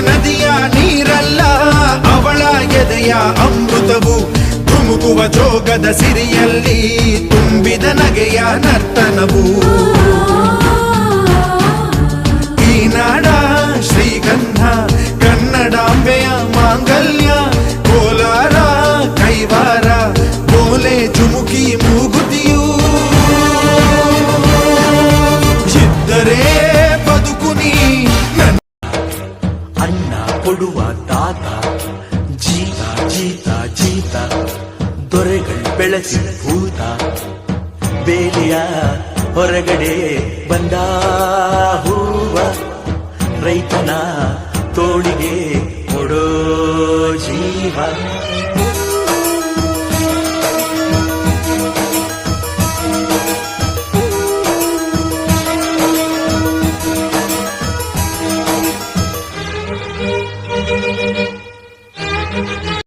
ನದಿಯ ನೀರಲ್ಲ ಅವಳ ಎದೆಯ ಅಮೃತವು ಧುಮುಕುವ ಜೋಗದ ಸಿರಿಯಲ್ಲಿ ತುಂಬಿದ ನಗೆಯ ನರ್ತನವು ಈ ನಾಡ ಶ್ರೀಗಂಧ ಕನ್ನಡಾಂಬೆಯ ಮಾಂಗಲ್ಯ ಕೋಲಾರ ಕೈವಾರ ಬೋಲೆ ಚುಮುಕಿ ಮೂಗುತಿಯು ಇದ್ದರೆ ಬದುಕು ನೀ ಅನ್ನ ಕೊಡುವ ತಾತ ಜೀತ ಜೀತ ಜೀತ ದೊರೆಗಳು ಬೆಳೆಸಿ ಭೂತ ಬೇಲಿಯ ಹೊರಗಡೆ ಬಂದ ಹೂವ ರೈತನ ತೋಳಿಗೆ ಕೊಡೋ ಜೀವ